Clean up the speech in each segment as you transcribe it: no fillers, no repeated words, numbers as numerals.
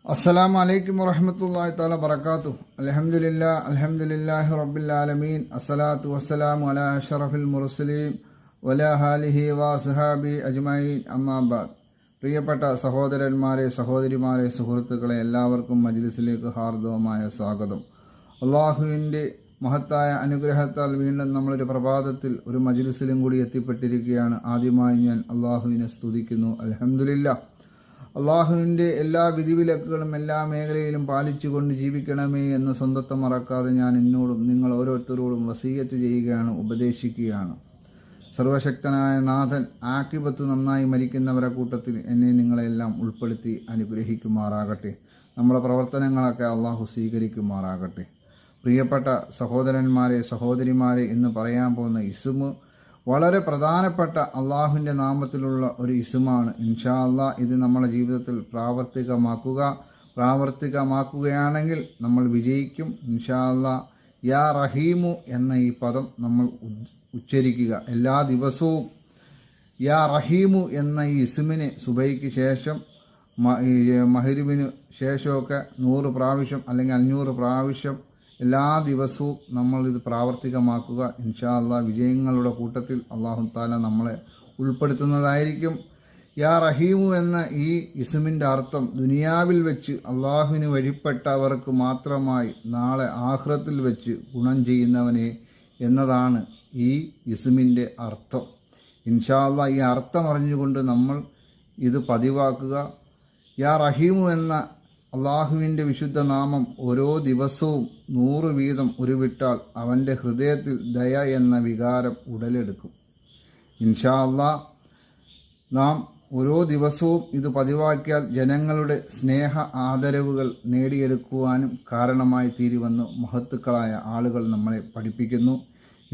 അസ്സലാമു അലൈക്കും വറഹ്മത്തുള്ളാഹി തആല ബറകാതുഹു. അൽഹംദുലില്ലാഹി റബ്ബിൽ ആലമീൻ. അസ്സലാത്തു വസ്സലാമു അലാ അഷ്റഫിൽ മുർസലീൻ വലാ ആലിഹി വസ്ഹാബി അജ്മഈൻ. അമ്മാ ബഅദ്. പ്രിയപ്പെട്ട സഹോദരന്മാരെ, സഹോദരിമാരെ, സുഹൃത്തുക്കളെ, എല്ലാവർക്കും മജ്ലിസിലേക്ക് ഹാർദവമായ സ്വാഗതം. അള്ളാഹുവിൻ്റെ മഹത്തായ അനുഗ്രഹത്താൽ വീണ്ടും നമ്മളൊരു പ്രഭാതത്തിൽ ഒരു മജ്ലിസിലും കൂടി എത്തിപ്പെട്ടിരിക്കുകയാണ്. ആദ്യമായി ഞാൻ അള്ളാഹുവിനെ സ്തുതിക്കുന്നു. അൽഹംദുലില്ലാഹ്. അള്ളാഹുവിൻ്റെ എല്ലാ വിധിവിലക്കുകളും എല്ലാ മേഖലയിലും പാലിച്ചുകൊണ്ട് ജീവിക്കണമേ എന്ന് സ്വന്തത്തെ മറക്കാതെ ഞാൻ എന്നോടും നിങ്ങൾ ഓരോരുത്തരോടും വസീയത്ത് ചെയ്യുകയാണ്, ഉപദേശിക്കുകയാണ്. സർവശക്തനായ നാഥൻ ആഖിബത്ത് നന്നായി മരിക്കുന്നവരെ കൂട്ടത്തിൽ എന്നെ നിങ്ങളെല്ലാം ഉൾപ്പെടുത്തി അനുഗ്രഹിക്കുമാറാകട്ടെ. നമ്മുടെ പ്രവർത്തനങ്ങളൊക്കെ അള്ളാഹു സ്വീകരിക്കുമാറാകട്ടെ. പ്രിയപ്പെട്ട സഹോദരന്മാരെ, സഹോദരിമാരെ, ഇന്ന് പറയാൻ പോകുന്ന ഇസ്മ് വളരെ പ്രധാനപ്പെട്ട അള്ളാഹുവിൻ്റെ നാമത്തിലുള്ള ഒരു ഇസ്മാണ്. ഇൻഷാ അള്ളാഹ് ഇത് നമ്മുടെ ജീവിതത്തിൽ പ്രാവർത്തികമാക്കുകയാണെങ്കിൽ നമ്മൾ വിജയിക്കും. ഇൻഷാ അള്ളാഹ് യാ റഹീമു എന്ന ഈ പദം നമ്മൾ ഉച്ചരിക്കുക. എല്ലാ ദിവസവും യാ റഹീമു എന്ന ഈ ഇസ്മിനെ സുബൈക്ക് ശേഷം മഗ്‌രിബിന് ശേഷമൊക്കെ 100 പ്രാവശ്യം അല്ലെങ്കിൽ 500 പ്രാവശ്യം എല്ലാ ദിവസവും നമ്മൾ ഇത് പ്രാവർത്തികമാക്കുക. ഇൻഷാ അള്ളാഹ് വിജയങ്ങളുടെ കൂട്ടത്തിൽ അല്ലാഹു തആല നമ്മളെ ഉൾപ്പെടുത്തുന്നതായിരിക്കും. യാ റഹീമു എന്ന ഈ ഇസ്മിൻ്റെ അർത്ഥം ദുനിയാവിൽ വെച്ച് അള്ളാഹുവിന് വഴിപ്പെട്ടവർക്ക് മാത്രമായി നാളെ ആഖിറത്തിൽ വെച്ച് ഗുണം ചെയ്യുന്നവനെ എന്നതാണ് ഈ ഇസ്മിൻ്റെ അർത്ഥം. ഇൻഷാ അള്ളാഹ് ഈ അർത്ഥം അറിഞ്ഞുകൊണ്ട് നമ്മൾ ഇത് പതിവാക്കുക. യാ റഹീമു എന്ന അള്ളാഹുവിൻ്റെ വിശുദ്ധ നാമം ഓരോ ദിവസവും 100 വീതം ഉരുവിട്ടാൽ അവൻ്റെ ഹൃദയത്തിൽ ദയ എന്ന വികാരം ഉടലെടുക്കും. ഇൻഷാ അള്ളാഹ് നാം ഓരോ ദിവസവും ഇത് പതിവാക്കിയാൽ ജനങ്ങളുടെ സ്നേഹ ആദരവുകൾ നേടിയെടുക്കുവാനും കാരണമായി തീരുമെന്ന് മഹത്തുക്കളായ ആളുകൾ നമ്മളെ പഠിപ്പിക്കുന്നു.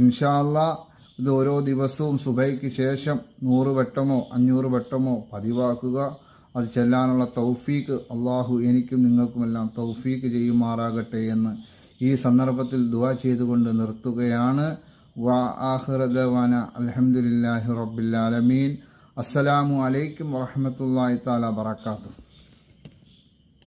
ഇൻഷാ അള്ളാഹ് ഇത് ഓരോ ദിവസവും സുബൈക്ക് ശേഷം 100 വട്ടമോ 500 വട്ടമോ പതിവാക്കുക. അത് ചെല്ലാനുള്ള തൗഫീക്ക് അള്ളാഹു എനിക്കും നിങ്ങൾക്കുമെല്ലാം തൗഫീക്ക് ചെയ്യുമാറാകട്ടെ എന്ന് ഈ സന്ദർഭത്തിൽ ദുആ ചെയ്തുകൊണ്ട് നിർത്തുകയാണ്. വ ആഖിറു ദഅവാന അൽഹംദുലില്ലാഹി റബ്ബിൽ ആലമീൻ. അസ്സലാമു അലൈക്കും വറഹ്മത്തുള്ളാഹി തആല ബറകാതുഹു.